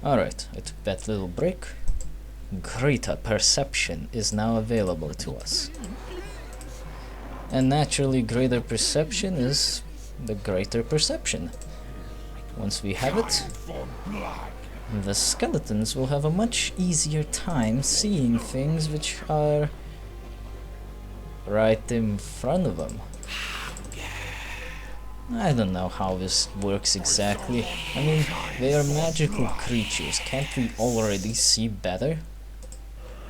Alright, I took that little break. Greater perception is now available to us. And naturally, greater perception is the greater perception. Once we have it, the skeletons will have a much easier time seeing things which are right in front of them. I don't know how this works exactly. I mean, they are magical creatures. Can't we already see better?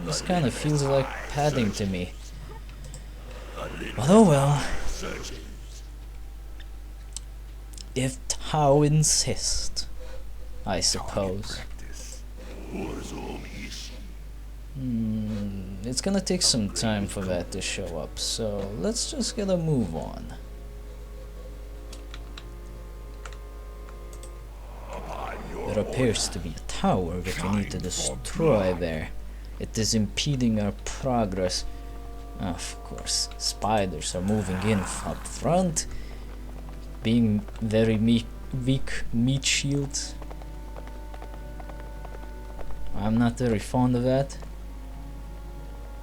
This kind of feels like padding to me. But oh well. If Tao insist, I suppose. It's gonna take some time for that to show up, so let's just get a move on. There appears to be a tower that we need to destroy there. It is impeding our progress. Of course, spiders are moving in up front, being very weak meat shields. I'm not very fond of that.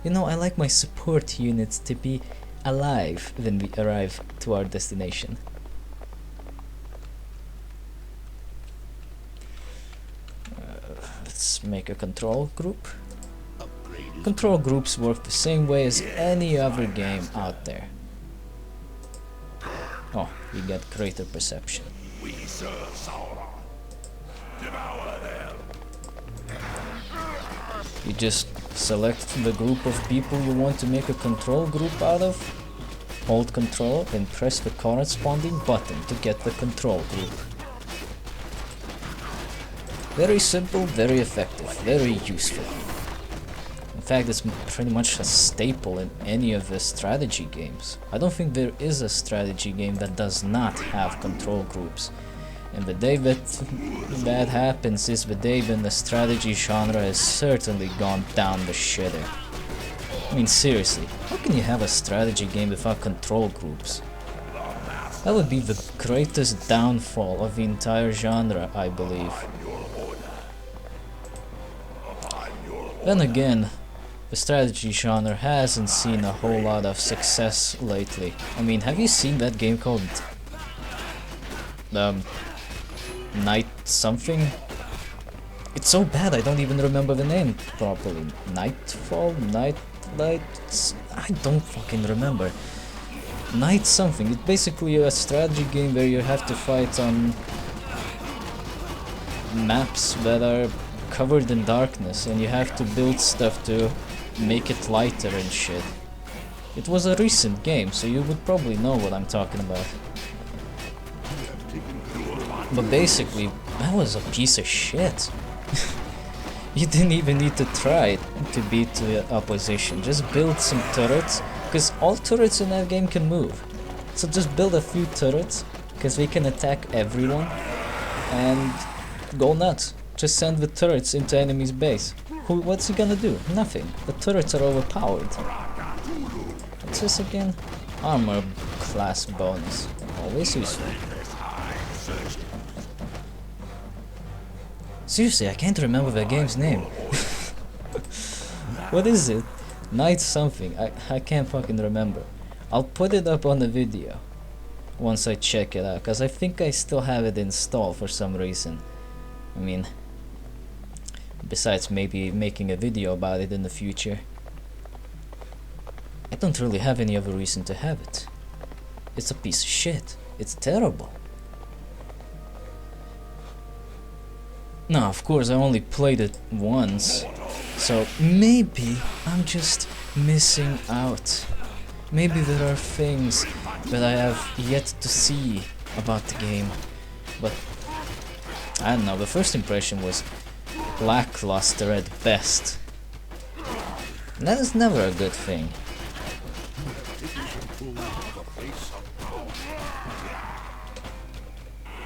You know, I like my support units to be alive when we arrive to our destination. Let's make a control group. Control groups work the same way as any other game out there. Oh, we get greater perception. We serve Sauron. Devour them. You just select the group of people you want to make a control group out of, hold control and press the corresponding button to get the control group. Very simple, very effective, very useful. In fact, it's pretty much a staple in any of the strategy games. I don't think there is a strategy game that does not have control groups. And the day that happens is the day when the strategy genre has certainly gone down the shitter. I mean, seriously, how can you have a strategy game without control groups? That would be the greatest downfall of the entire genre, I believe. Then again, the strategy genre hasn't seen a whole lot of success lately. I mean, have you seen that game called Night something? It's so bad I don't even remember the name properly. Nightfall? Nightlight? I don't fucking remember. Night something. It's basically a strategy game where you have to fight on maps that are covered in darkness and you have to build stuff to make it lighter and shit. It was a recent game, so you would probably know what I'm talking about. But basically, that was a piece of shit. You didn't even need to try to beat the opposition. Just build some turrets, because all turrets in that game can move. So just build a few turrets, because they can attack everyone, and go nuts. Just send the turrets into enemy's base. What's he gonna do? Nothing. The turrets are overpowered. What's this again? Armor class bonus. Always useful. Seriously, I can't remember the game's name. What is it? Night something. I can't fucking remember. I'll put it up on the video once I check it out, because I think I still have it installed for some reason. I mean, besides maybe making a video about it in the future. I don't really have any other reason to have it. It's a piece of shit. It's terrible. Now, of course, I only played it once, so maybe I'm just missing out. Maybe there are things that I have yet to see about the game, but I don't know, the first impression was lackluster at best. And that is never a good thing.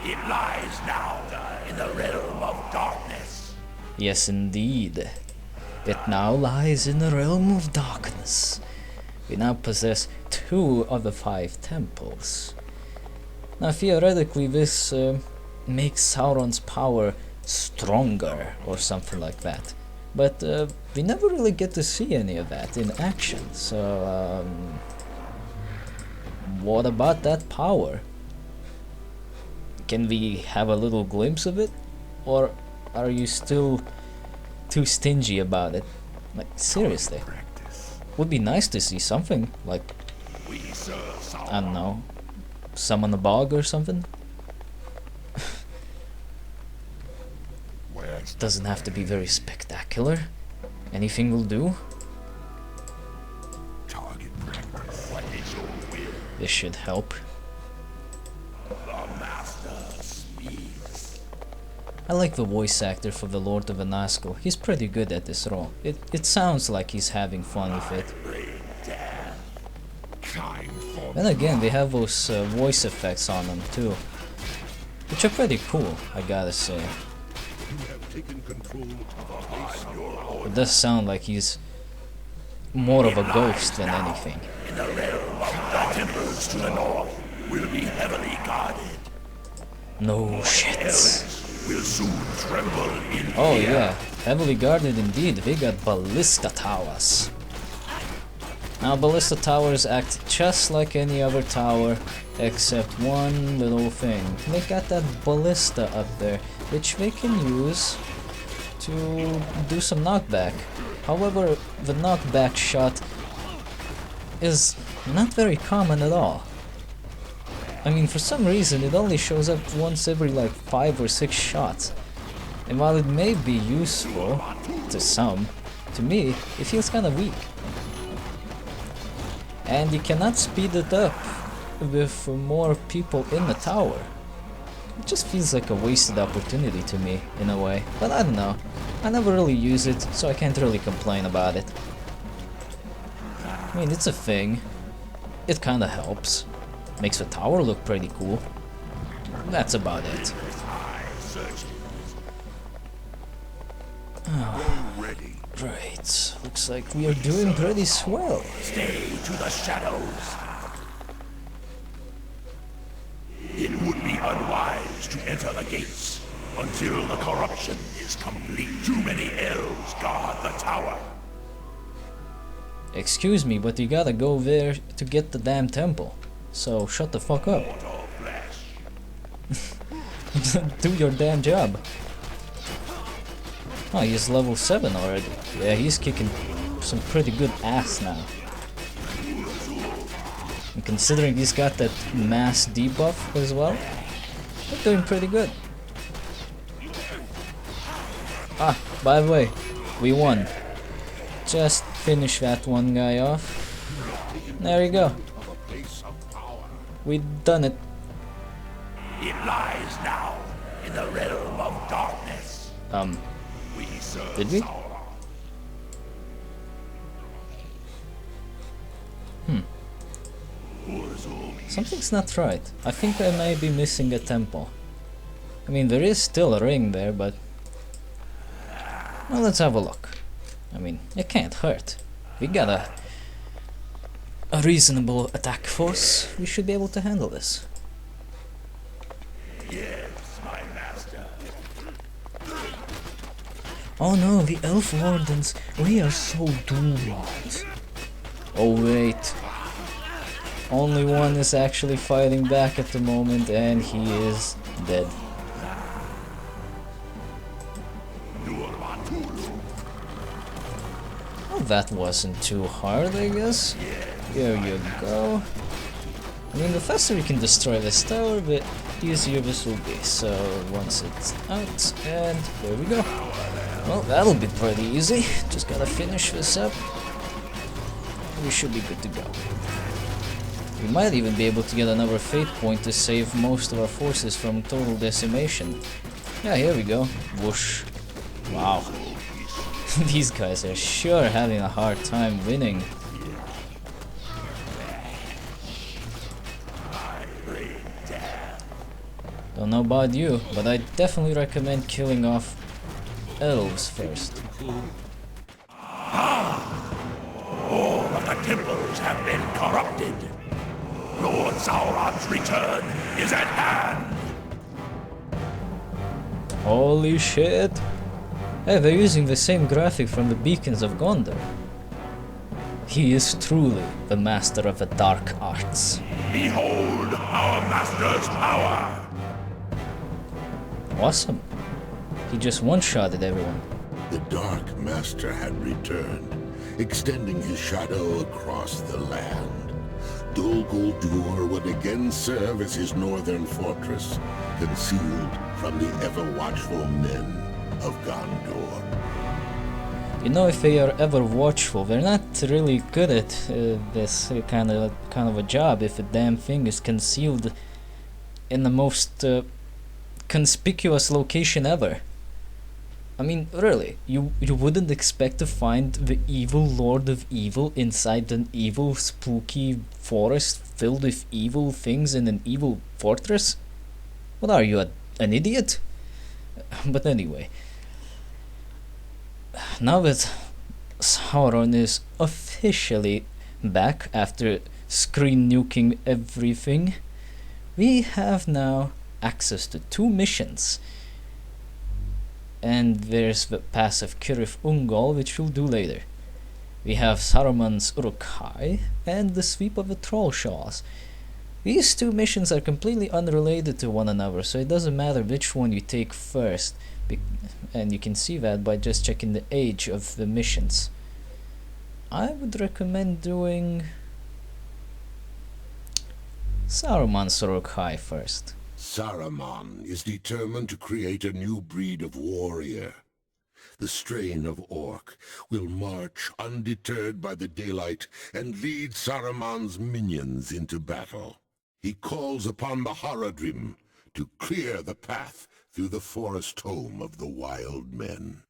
It lies now in the realm of darkness. Yes, indeed. It now lies in the realm of darkness. We now possess 2 of the 5 temples. Now, theoretically, this makes Sauron's power stronger or something like that. But we never really get to see any of that in action, so what about that power? Can we have a little glimpse of it? Or are you still too stingy about it? Like, seriously. Would be nice to see something, like, I don't know, summon a bog or something? Doesn't have to be very spectacular. Anything will do. This should help. I like the voice actor for the Lord of Anaskel. He's pretty good at this role. It sounds like he's having fun with it. And again, they have those voice effects on them too, which are pretty cool, I gotta say. It does sound like he's more of a ghost than anything. In the realm of the temples to the north will be heavily guarded. No shit. Will soon tremble in Oh yeah, heavily guarded indeed. They got Ballista towers. Now Ballista towers act just like any other tower, except one little thing. They got that ballista up there, which they can use to do some knockback. However, the knockback shot is not very common at all. I mean, for some reason it only shows up once every like 5 or 6 shots. And while it may be useful to some, to me it feels kind of weak. And you cannot speed it up with more people in the tower. It just feels like a wasted opportunity to me, in a way. But I don't know. I never really use it, so I can't really complain about it. I mean, it's a thing. It kinda helps. Makes the tower look pretty cool. That's about it. Right, looks like we are doing pretty swell. Stay to the shadows. It would be unwise to enter the gates until the corruption is complete. Too many elves guard the tower. Excuse me, but you gotta go there to get the damn temple. So shut the fuck up. Do your damn job. Oh, he's level 7 already. Yeah, he's kicking some pretty good ass now. And considering he's got that mass debuff as well, they're doing pretty good. Ah, by the way, we won. Just finish that one guy off. There you go. We done it. It lies now in the realm of darkness. Did we? Something's not right. I think I may be missing a temple. I mean, there is still a ring there, but... Well, let's have a look. I mean, it can't hurt. We got a reasonable attack force. We should be able to handle this. Yes, my master. Oh no, the elf wardens. We are so doomed. Oh wait. Only one is actually fighting back at the moment, and he is dead. Well, that wasn't too hard, I guess. Here you go. I mean, the faster we can destroy this tower, the easier this will be. So, once it's out, and there we go. Well, that'll be pretty easy. Just gotta finish this up. We should be good to go. We might even be able to get another fate point to save most of our forces from total decimation. Yeah, here we go. Whoosh. Wow. These guys are sure having a hard time winning. Don't know about you, but I definitely recommend killing off elves first. All of the temples have been corrupted. Lord Sauron's return is at hand. Holy shit! Hey, they're using the same graphic from the Beacons of Gondor. He is truly the master of the dark arts. Behold our master's power! Awesome. He just one-shotted everyone. The Dark Master had returned, extending his shadow across the land. Dol Guldur would again serve as his northern fortress, concealed from the ever-watchful men of Gondor. You know, if they are ever watchful, they're not really good at this kind of a job if a damn thing is concealed in the most conspicuous location ever. I mean, really, you wouldn't expect to find the evil Lord of Evil inside an evil, spooky forest filled with evil things in an evil fortress? What are you, an idiot? But anyway, now that Sauron is officially back after screen nuking everything, we have now access to 2 missions. And there's the Pass of Cirith Ungol, which we'll do later. We have Saruman's Uruk-hai and the Sweep of the Trollshaws. These 2 missions are completely unrelated to one another, so it doesn't matter which one you take first, and you can see that by just checking the age of the missions. I would recommend doing Saruman's Uruk-hai first. Saruman is determined to create a new breed of warrior. The strain of orc will march undeterred by the daylight and lead Saruman's minions into battle. He calls upon the Haradrim to clear the path through the forest home of the wild men.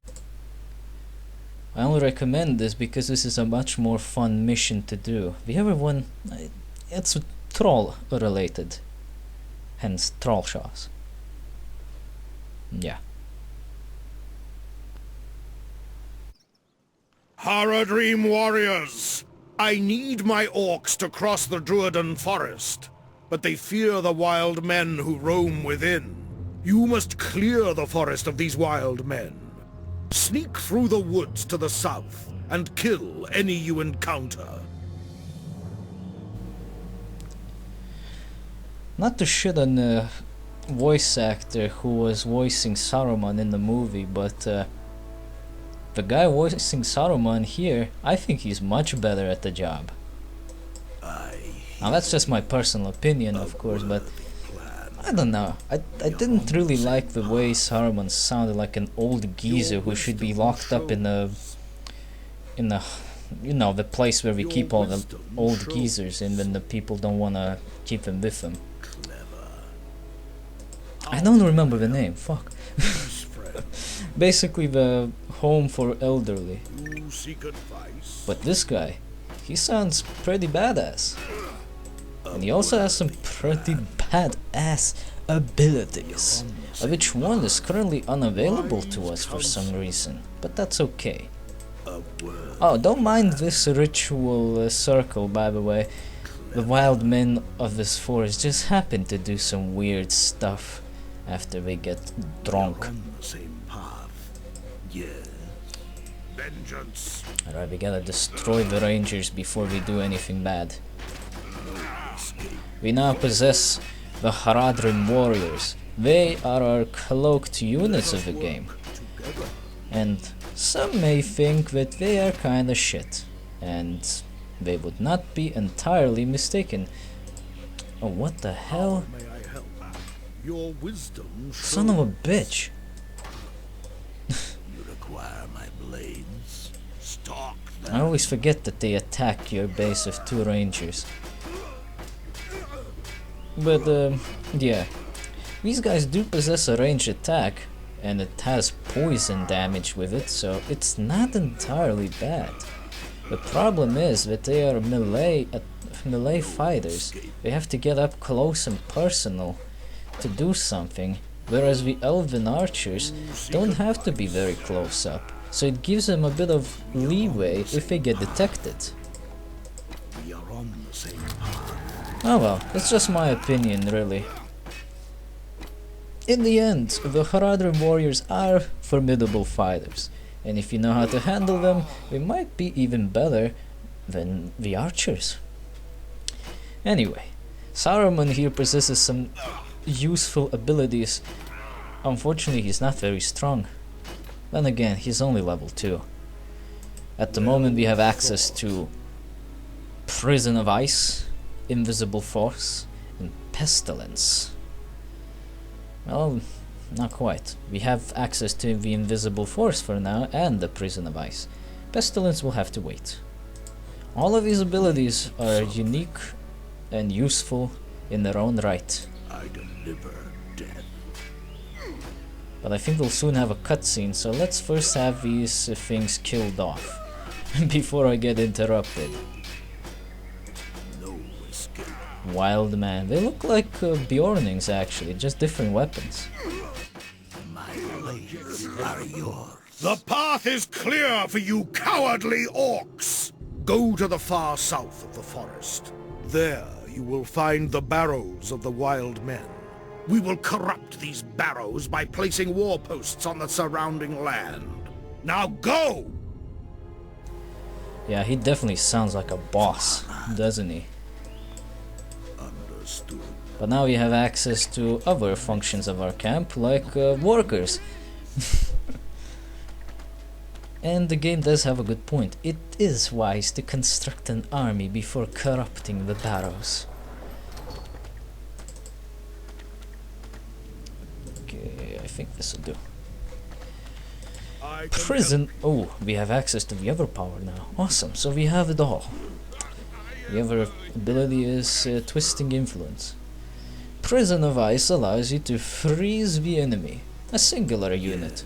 I only recommend this because this is a much more fun mission to do. The other one, it's troll related. Hence, Trollshaws. Yeah. Haradrim warriors! I need my orcs to cross the Druidan forest, but they fear the wild men who roam within. You must clear the forest of these wild men. Sneak through the woods to the south and kill any you encounter. Not to shit on the voice actor who was voicing Saruman in the movie, but the guy voicing Saruman here, I think he's much better at the job. Now that's just my personal opinion, of course, but I don't know. I didn't really like the way Saruman sounded like an old geezer who should be locked up in the you know, the place where we keep all the old geezers in when the people don't wanna keep them with them. I don't remember the name, fuck. Basically the home for elderly. But this guy, he sounds pretty badass. And he also has some pretty badass abilities, of which one is currently unavailable to us for some reason, but that's okay. Oh, don't mind this ritual circle, by the way. The wild men of this forest just happen to do some weird stuff after they get drunk. Alright, we gotta destroy the rangers before we do anything bad. We now possess the Haradrim warriors. They are our cloaked units of the game. And some may think that they are kinda shit. And they would not be entirely mistaken. Oh, what the hell? Your wisdom Son of a bitch. you require my blades. Stalk them. I always forget that they attack your base of 2 rangers. But yeah, these guys do possess a ranged attack, and it has poison damage with it, so it's not entirely bad. The problem is that they are melee fighters. They have to get up close and personal to do something, whereas the Elven archers don't have to be very close up, so it gives them a bit of leeway if they get detected. We are on the same path. Oh well, it's just my opinion, really. In the end, the Haradrim warriors are formidable fighters, and if you know how to handle them, they might be even better than the archers. Anyway, Saruman here possesses some useful abilities. Unfortunately, he's not very strong. Then again, he's only level 2. At the moment we have access to Prison of Ice, Invisible Force, and Pestilence. Well, not quite. We have access to the Invisible Force for now and the Prison of Ice. Pestilence will have to wait. All of these abilities are unique and useful in their own right. I deliver death. But I think we'll soon have a cutscene, so let's first have these things killed off before I get interrupted. No escape. Wild man. They look like Bjornings actually, just different weapons. My blades are yours. The path is clear for you cowardly orcs! Go to the far south of the forest. There you will find the barrows of the wild men. We will corrupt these barrows by placing war posts on the surrounding land. Now go! Yeah, he definitely sounds like a boss, doesn't he? Understood. But now we have access to other functions of our camp, like workers. And the game does have a good point. It is wise to construct an army before corrupting the barrows. Okay, I think this will do. Prison. Oh, we have access to the other power now. Awesome. So we have it all. The other ability is Twisting Influence. Prison of Ice allows you to freeze the enemy, a singular unit.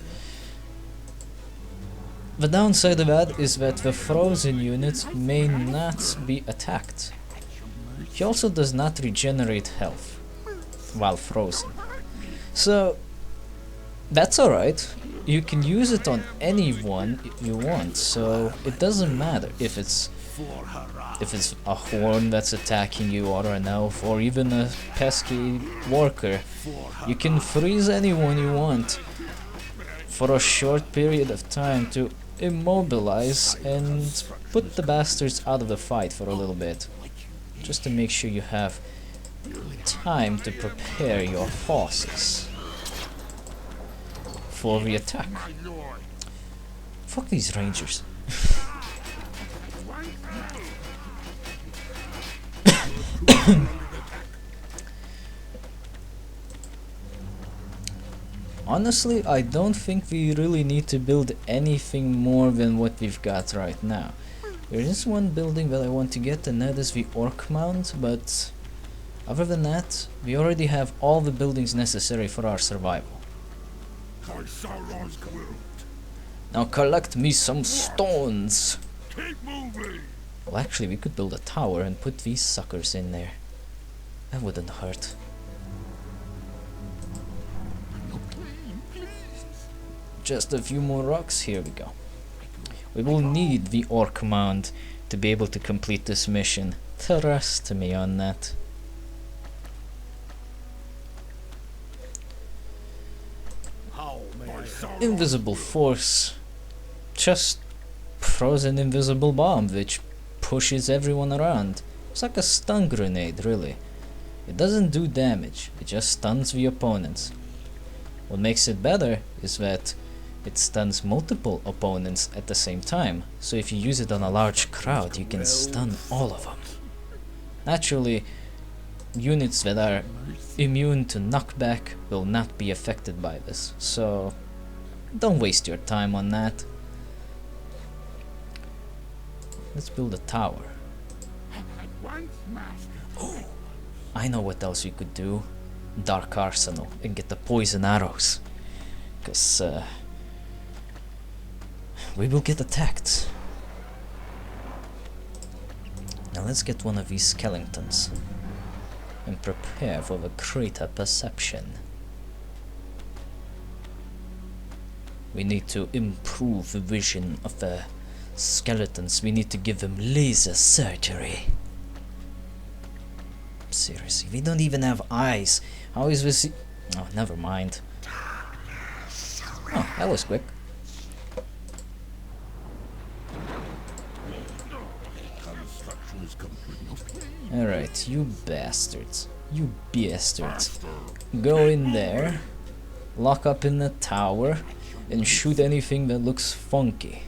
The downside of that is that the frozen unit may not be attacked. He also does not regenerate health while frozen. So that's alright. You can use it on anyone you want, so it doesn't matter if it's a horn that's attacking you, or an elf, or even a pesky worker. You can freeze anyone you want for a short period of time to immobilize and put the bastards out of the fight for a little bit, just to make sure you have time to prepare your forces for the attack. Fuck these rangers. Honestly, I don't think we really need to build anything more than what we've got right now. There is one building that I want to get, and that is the Orc Mound, but other than that, we already have all the buildings necessary for our survival. Now collect me some stones! Keep moving. Well, actually, we could build a tower and put these suckers in there. That wouldn't hurt. Just a few more rocks, here we go. We will need the Orc Mound to be able to complete this mission. Trust me on that. Invisible Force. Just frozen invisible bomb which pushes everyone around. It's like a stun grenade, really. It doesn't do damage, it just stuns the opponents. What makes it better is that it stuns multiple opponents at the same time, so if you use it on a large crowd, you can stun all of them. Naturally, units that are immune to knockback will not be affected by this, so don't waste your time on that. Let's build a tower. Oh, I know what else we could do. Dark Arsenal and get the poison arrows, because we will get attacked. Now let's get one of these skeletons and prepare for the greater perception. We need to improve the vision of the skeletons. We need to give them laser surgery. Seriously, we don't even have eyes. How is this? Oh, never mind. Oh, that was quick. Construction is complete. Alright, you bastards. You bastards. Go in there, lock up in the tower, and shoot anything that looks funky.